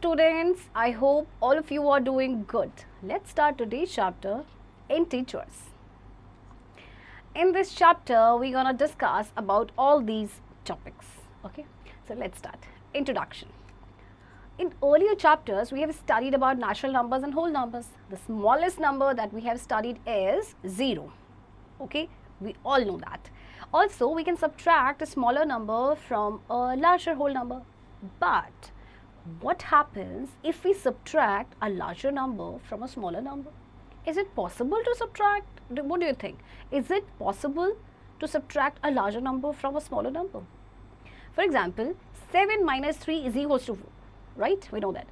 students, I hope all of you are doing good. Let's start today's chapter, integers. In this chapter, we're gonna discuss about all these topics. Okay, so let's start. Introduction. In earlier chapters, we have studied about natural numbers and whole numbers. The smallest number that we have studied is 0. Okay, we all know that. Also, we can subtract a smaller number from a larger whole number. But what happens if we subtract a larger number from a smaller number? Is it possible to subtract? What do you think? Is it possible to subtract a larger number from a smaller number? For example, 7 minus 3 is equals to 4, right? We know that.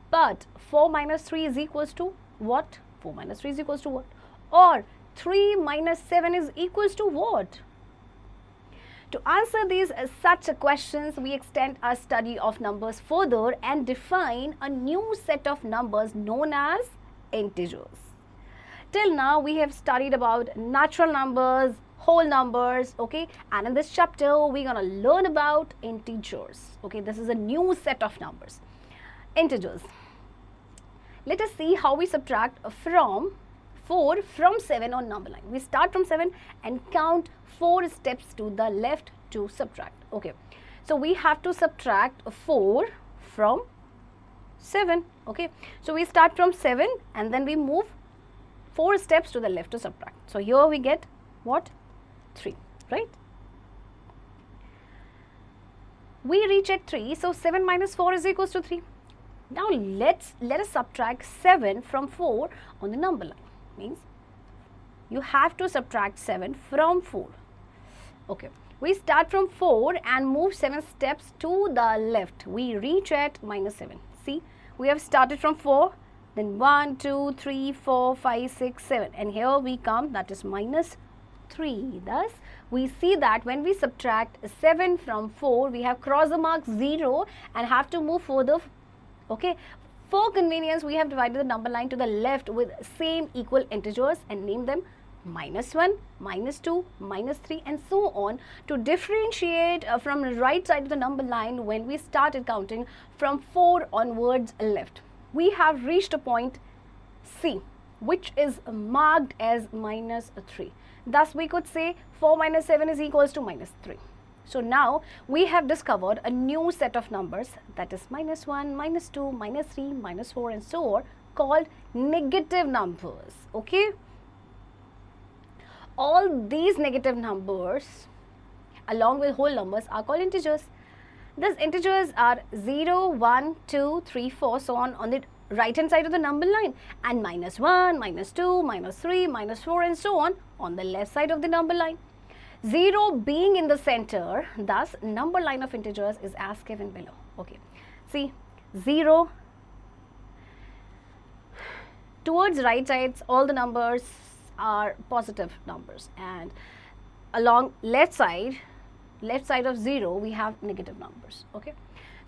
But 4 minus 3 is equals to what? 4 minus 3 is equals to what? Or 3 minus 7 is equals to what? To answer these such questions, we extend our study of numbers further and define a new set of numbers known as integers. Till now, we have studied about natural numbers, whole numbers, okay, and in this chapter, we're gonna learn about integers, okay. This is a new set of numbers, integers. Let us see how we subtract from 4 from 7 on number line. We start from 7 and count 4 steps to the left to subtract, okay. So we have to subtract 4 from 7, okay. So we start from 7 and then we move 4 steps to the left to subtract. So here we get what? 3, right? We reach at 3, so 7 minus 4 is equals to 3. Now let us subtract 7 from 4 on the number line. Means you have to subtract 7 from 4. Okay, we start from 4 and move 7 steps to the left. We reach at minus 7. See, we have started from 4, then 1, 2, 3, 4, 5, 6, 7, and here we come, that is minus 3. Thus, we see that when we subtract 7 from 4, we have crossed the mark 0 and have to move further. Okay, for convenience, we have divided the number line to the left with same equal integers and named them minus 1, minus 2, minus 3, and so on to differentiate from the right side of the number line when we started counting from 4 onwards left. We have reached a point C, which is marked as minus 3. Thus, we could say 4 minus 7 is equals to minus 3. So now we have discovered a new set of numbers, that is minus 1, minus 2, minus 3, minus 4, and so on, called negative numbers. Okay. All these negative numbers along with whole numbers are called integers. These integers are 0, 1, 2, 3, 4, so on the right hand side of the number line, and minus 1, minus 2, minus 3, minus 4, and so on the left side of the number line. 0 being in the center, thus number line of integers is as given below. Okay, see, 0 towards right sides, all the numbers are positive numbers, and along left side of 0 we have negative numbers. Okay,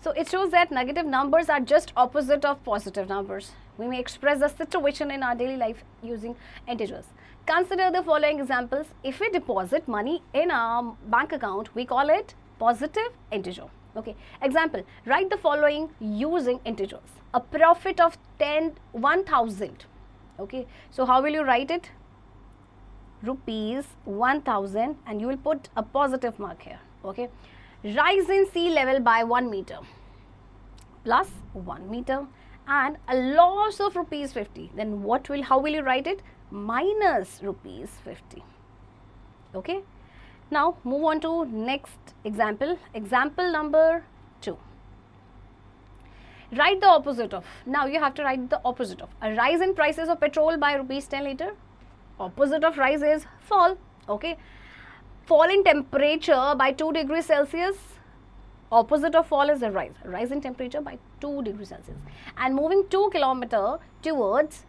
so it shows that negative numbers are just opposite of positive numbers. We may express the situation in our daily life using integers. Consider the following examples. If we deposit money in our bank account, we call it positive integer. Okay, example, write the following using integers. A profit of 1,000. Okay, so how will you write it? Rupees 1,000, and you will put a positive mark here. Okay, rise in sea level by 1 meter plus 1 meter and a loss of rupees 50. Then how will you write it? Minus rupees 50. Okay, now move on to next example. Example number 2. Write the opposite of. Now you have to write the opposite of. A rise in prices of petrol by rupees 10 liter. Opposite of rise is fall. Okay, fall in temperature by 2 degrees Celsius. Opposite of fall is a rise in temperature by 2 degrees Celsius, and moving 2 kilometers towards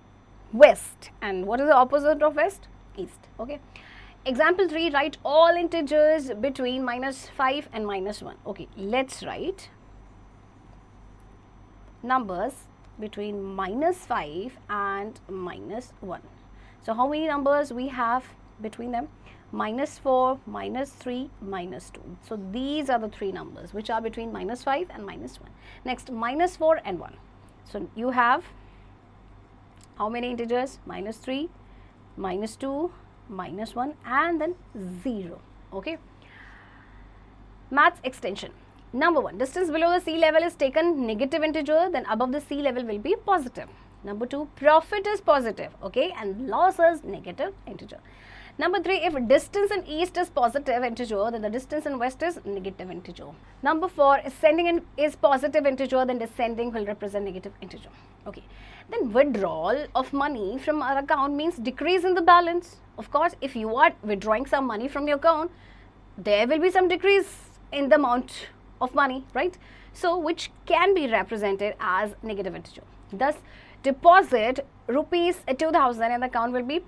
west. And what is the opposite of west? East. Okay, example 3, write all integers between minus 5 and minus 1. Okay, let's write numbers between minus 5 and minus 1. So how many numbers we have between them? minus 4, minus 3, minus 2. So these are the three numbers which are between minus 5 and minus 1. Next, minus 4 and 1. So you have how many integers? -3, -2, -1 and then 0. Okay. Maths extension. Number 1, distance below the sea level is taken negative integer, then above the sea level will be positive. Number 2, profit is positive, okay, and loss is negative integer. Number 3, if distance in east is positive integer, then the distance in west is negative integer. Number 4, ascending is positive integer, then descending will represent negative integer. Okay. Then withdrawal of money from our account means decrease in the balance. Of course, if you are withdrawing some money from your account, there will be some decrease in the amount of money, right? So, which can be represented as negative integer. Thus, deposit rupees 2000 in the account will be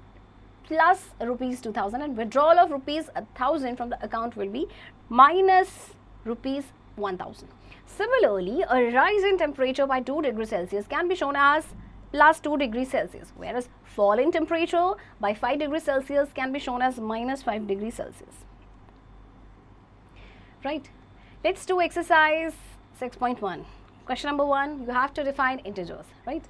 plus rupees 2000 and withdrawal of rupees 1000 from the account will be minus rupees 1000. Similarly, a rise in temperature by 2 degrees Celsius can be shown as plus 2 degrees Celsius, whereas fall in temperature by 5 degrees Celsius can be shown as minus 5 degrees Celsius. Right? Let's do exercise 6.1. Question number 1, you have to define integers, right?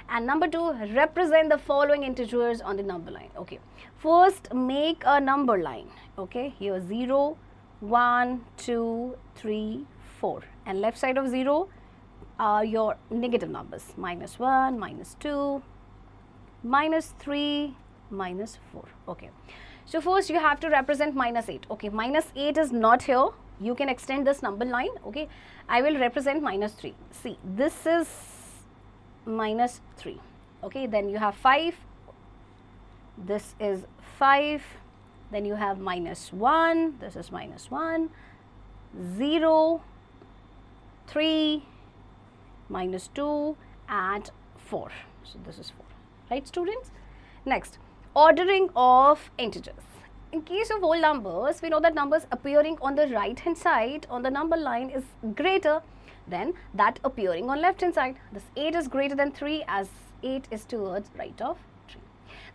And number 2, represent the following integers on the number line. Okay. First, make a number line. Okay. Here 0, 1, 2, 3, 4. And left side of 0 are your negative numbers. -1, -2, -3, -4. Okay. So first you have to represent -8. Okay. -8 is not here. You can extend this number line. Okay. I will represent -3. See, this is -3. Okay. Then you have 5. This is 5. Then you have -1. This is -1. 0, 3, -2 and 4. So this is 4. Right, students? Next, ordering of integers. In case of whole numbers, we know that numbers appearing on the right hand side on the number line is greater than that appearing on left hand side. This 8 is greater than 3 as 8 is towards right of 3.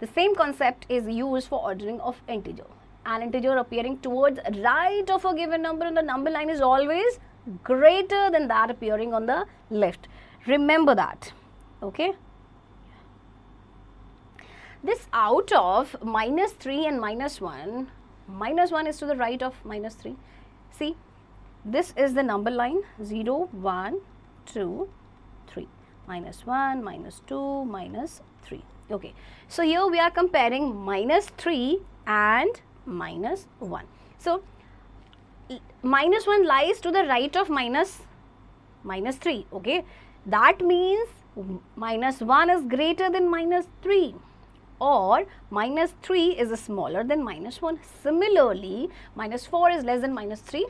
The same concept is used for ordering of integer. An integer appearing towards right of a given number on the number line is always greater than that appearing on the left. Remember that. Okay. This out of -3 and -1, -1 is to the right of -3. See, this is the number line 0, 1, 2, 3. -1, -2, -3. Okay. So here we are comparing -3 and -1. So -1 lies to the right of -3. Okay. That means -1 is greater than -3. Or -3 is smaller than -1. Similarly, -4 is less than -3.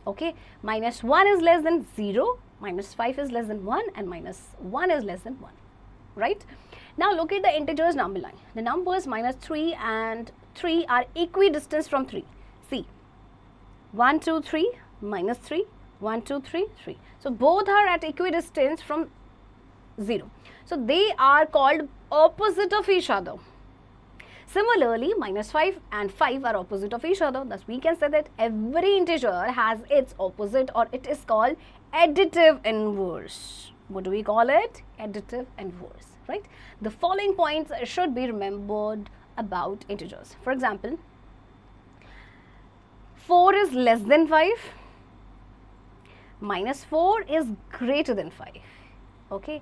Okay, -1 is less than 0, -5 is less than 1 and -1 is less than 1. Right? Now look at the integers number line. The numbers -3 and 3 are equidistant from 3. See, 1, 2, 3, -3, 1, 2, 3, 3. So both are at equidistance from 0. So they are called opposite of each other. Similarly, -5 and 5 are opposite of each other. Thus, we can say that every integer has its opposite, or it is called additive inverse. What do we call it? Additive inverse, right? The following points should be remembered about integers. For example, 4 is less than 5. -4 is greater than 5. Okay.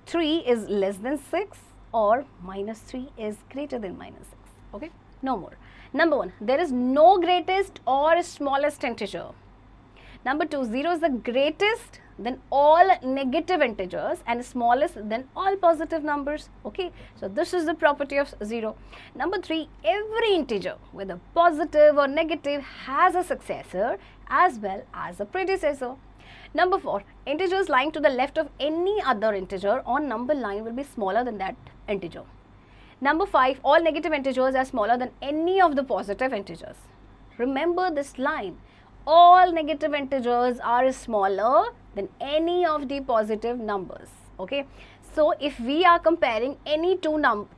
3 is less than 6. Or -3 is greater than -6. Okay, no more. Number 1, there is no greatest or smallest integer. Number 2, 0 is the greatest, then all negative integers, and smallest, then all positive numbers. Okay, so this is the property of 0. Number 3, every integer, whether positive or negative, has a successor as well as a predecessor. Number 4, integers lying to the left of any other integer on number line will be smaller than that integer. Number 5, all negative integers are smaller than any of the positive integers. Remember this line. All negative integers are smaller than any of the positive numbers. Okay. So if we are comparing any two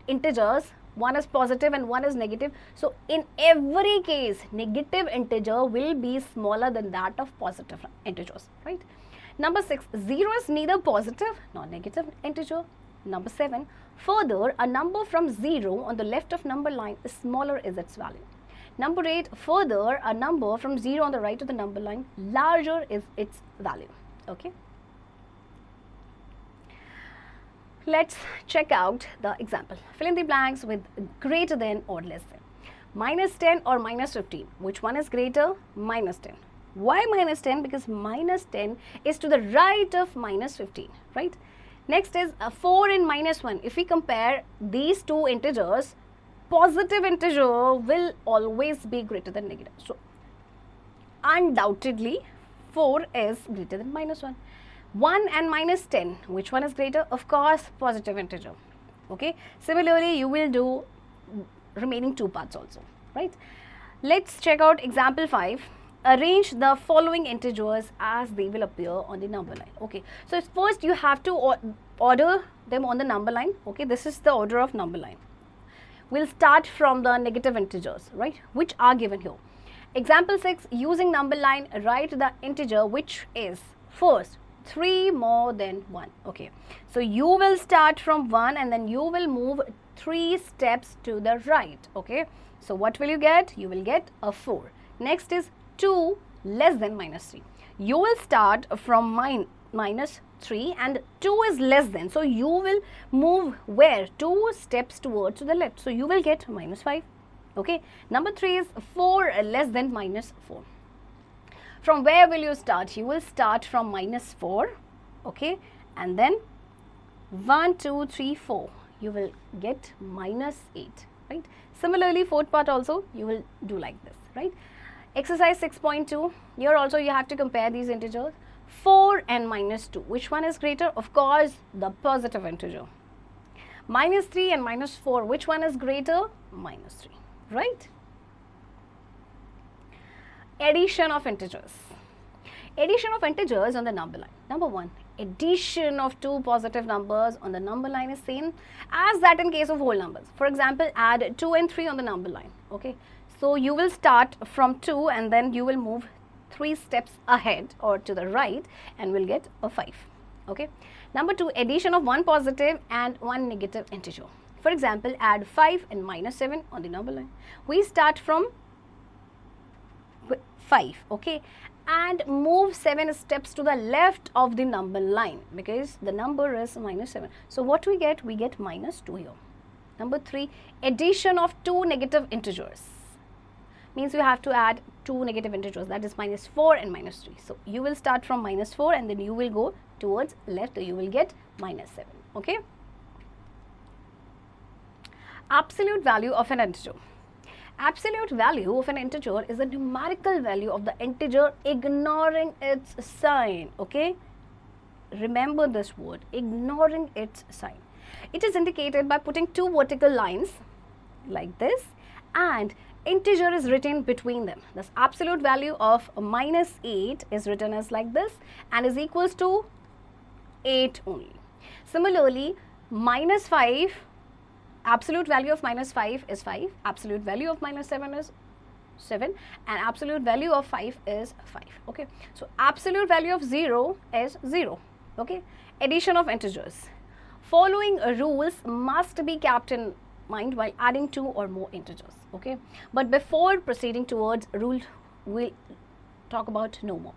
integers, one is positive and one is negative. So in every case, negative integer will be smaller than that of positive integers, right? Number 6, 0 is neither positive nor negative integer. Number 7, further, a number from 0 on the left of number line is smaller is its value. Number 8, further, a number from 0 on the right of the number line larger is its value. Okay. Let's check out the example. Fill in the blanks with greater than or less than. Minus 10 or minus 15. Which one is greater? Minus 10. Why minus 10? Because minus 10 is to the right of minus 15, right? Next is 4 and minus 1. If we compare these two integers, positive integer will always be greater than negative. So, undoubtedly, 4 is greater than minus 1. 1 and minus 10, which one is greater? Of course, positive integer. Okay. Similarly, you will do remaining two parts also, right? Let's check out example 5. Arrange the following integers as they will appear on the number line. Okay. So, first you have to order them on the number line. Okay. This is the order of number line. We'll start from the negative integers, right, which are given here. Example 6, using number line, write the integer which is first 3 more than 1. Okay, so you will start from 1 and then you will move 3 steps to the right. Okay, so what will you get? You will get a 4. Next is 2 less than minus 3. You will start from minus 3 and 2 is less than. So you will move where? 2 steps towards to the left. So you will get minus 5. Okay, number 3 is 4 less than minus 4. From where will you start? You will start from minus 4, okay, and then 1, 2, 3, 4. You will get minus 8, right? Similarly, fourth part also you will do like this, right? Exercise 6.2. Here also you have to compare these integers. 4 and minus 2. Which one is greater? Of course, the positive integer. Minus 3 and minus 4. Which one is greater? Minus 3, right? Addition of integers. Addition of integers on the number line. Number 1, addition of two positive numbers on the number line is same as that in case of whole numbers. For example, add 2 and 3 on the number line. Okay, so you will start from 2 and then you will move 3 steps ahead or to the right and will get a 5. Okay. Number 2, addition of one positive and one negative integer. For example, add 5 and minus 7 on the number line. We start from 5, okay, and move 7 steps to the left of the number line because the number is minus 7. So what we get? We get minus 2 here. Number 3, addition of two negative integers. Means you have to add two negative integers, that is minus 4 and minus 3. So you will start from minus 4 and then you will go towards left, so you will get minus 7, okay. Absolute value of an integer. Absolute value of an integer is the numerical value of the integer ignoring its sign, okay. Remember this word, ignoring its sign. It is indicated by putting two vertical lines like this and integer is written between them. Thus, absolute value of minus 8 is written as like this and is equals to 8 only. Similarly, minus 5, absolute value of minus 5 is 5, absolute value of minus 7 is 7 and absolute value of 5 is 5. Okay, so absolute value of 0 is 0. Okay, addition of integers. Following rules must be kept in mind while adding two or more integers. Okay, but before proceeding towards rule, we'll talk about no more.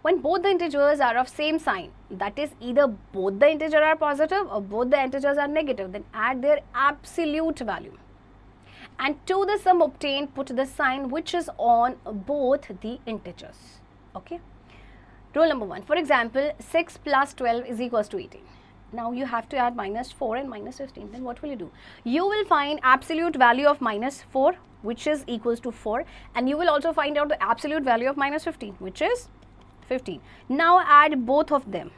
When both the integers are of same sign, that is either both the integers are positive or both the integers are negative, then add their absolute value. And to the sum obtained, put the sign which is on both the integers. Okay. Rule number 1. For example, 6 plus 12 is equals to 18. Now you have to add minus 4 and minus 15. Then what will you do? You will find absolute value of minus 4, which is equals to 4, and you will also find out the absolute value of minus 15, which is 15. Now add both of them.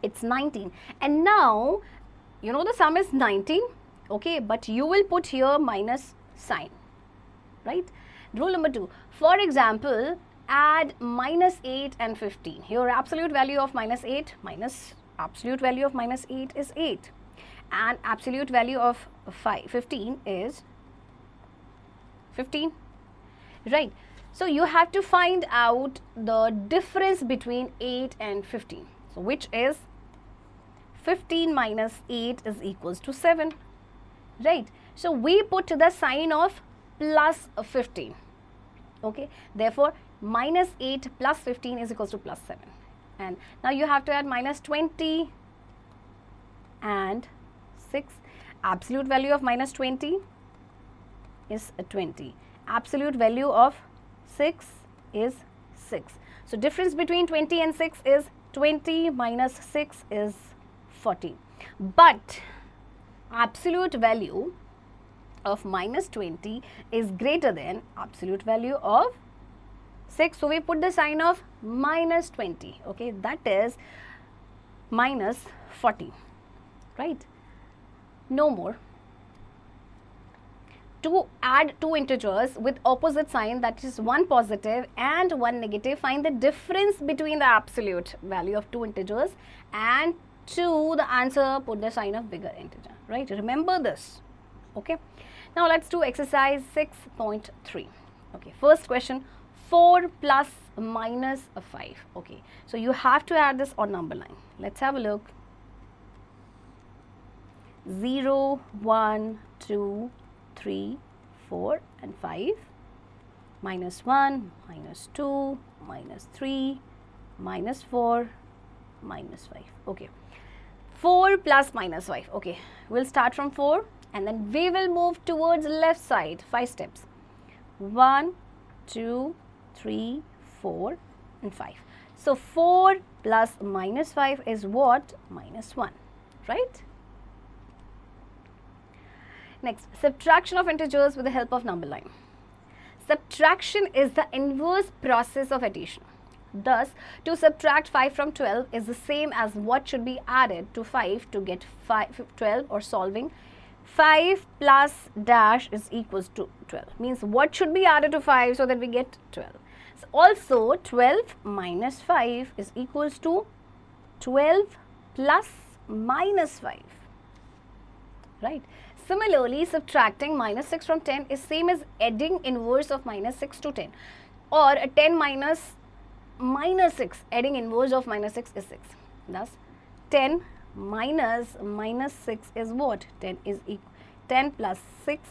It's 19. And now, you know the sum is 19. Okay, but you will put here minus sign, right? Rule number 2. For example, add minus 8 and 15. Here absolute value of minus 8 minus absolute value of minus 8 is 8. And absolute value of 15 is 15. Right. So you have to find out the difference between 8 and 15. So which is 15 minus 8 is equals to 7, right? So we put the sign of plus 15, okay? Therefore, minus 8 plus 15 is equals to plus 7. And now you have to add minus 20 and 6. Absolute value of minus 20 is 20. Absolute value of 6 is 6. So difference between 20 and 6 is 20 minus 6 is 40. But absolute value of minus 20 is greater than absolute value of 6. So we put the sign of minus 20. Okay, that is minus 40. Right? No more. To add two integers with opposite sign, that is one positive and one negative, find the difference between the absolute value of two integers, and to the answer put the sign of bigger integer, right? Remember this. Okay, now let's do exercise 6.3. okay, first question, 4 plus minus 5. Okay, so you have to add this on number line. Let's have a look. 0, 1, 2, 3, 4 and 5, minus 1, minus 2, minus 3, minus 4, minus 5. Okay, 4 plus minus 5. Okay, we'll start from 4 and then we will move towards left side 5 steps. 1, 2, 3, 4 and 5. So 4 plus minus 5 is what? Minus 1, right? Next, subtraction of integers with the help of number line. Subtraction is the inverse process of addition. Thus, to subtract 5 from 12 is the same as what should be added to 5 to get 12, or solving 5 plus dash is equals to 12. Means what should be added to 5 so that we get 12. So also 12 minus 5 is equals to 12 plus minus 5. Right? Similarly, subtracting minus 6 from 10 is same as adding inverse of minus 6 to 10, or 10 minus 6, adding inverse of minus 6 is 6. Thus, 10 minus minus 6 is what? 10 is equal 10 plus 6.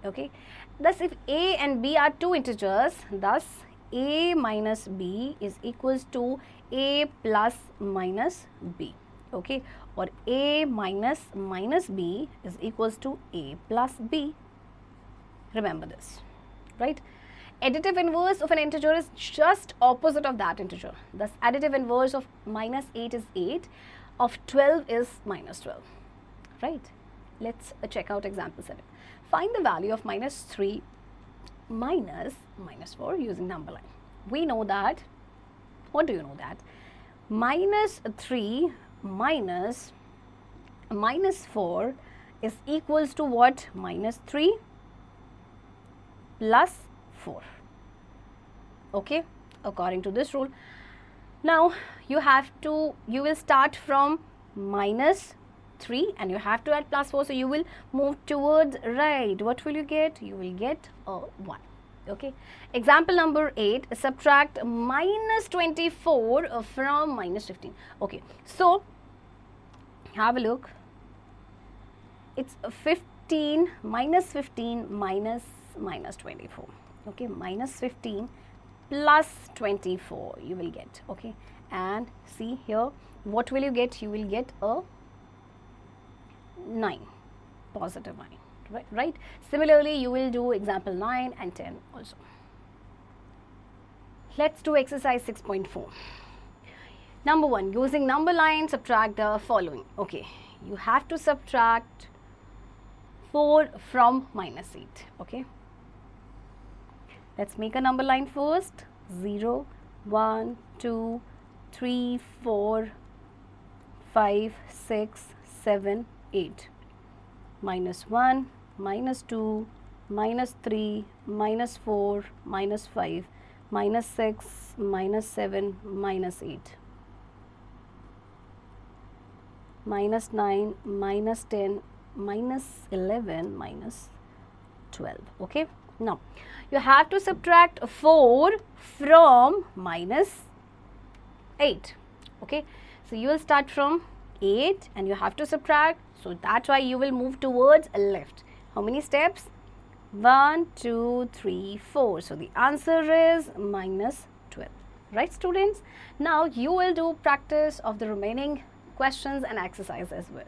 Okay. Thus, if a and b are two integers, thus a minus b is equals to a plus minus b. Okay, or a minus minus b is equals to a plus b. Remember this, right? Additive inverse of an integer is just opposite of that integer. Thus, additive inverse of minus 8 is 8, of 12 is minus 12, right? Let's check out example 7. Find the value of minus 3 minus minus 4 using number line. We know that, what do you know that? Minus 3 minus minus 4 is equals to what? Minus 3 plus 4. Okay, according to this rule. Now you will start from minus 3 and you have to add plus 4, so you will move towards right. What will you get? You will get a 1. Okay, example number 8, subtract minus 24 from minus 15. Okay, so have a look. It's 15 minus 24. Okay, minus 15 plus 24 you will get. Okay, and see here, what will you get? You will get a 9, positive 9, right? Similarly, you will do example 9 and 10 also. Let's do exercise 6.4. Number 1, using number line, subtract the following. Okay, you have to subtract 4 from minus 8. Okay, let's make a number line first. 0, 1, 2, 3, 4, 5, 6, 7, 8. Minus 1, minus 2, minus 3, minus 4, minus 5, minus 6, minus 7, minus 8. Minus 9, minus 10, minus 11, minus 12. Okay, Now, you have to subtract 4 from minus 8. Okay, so you will start from 8 and you have to subtract. So that's why you will move towards left. How many steps? 1, 2, 3, 4. So the answer is minus 12. Right, students? Now you will do practice of the remaining questions and exercise as well.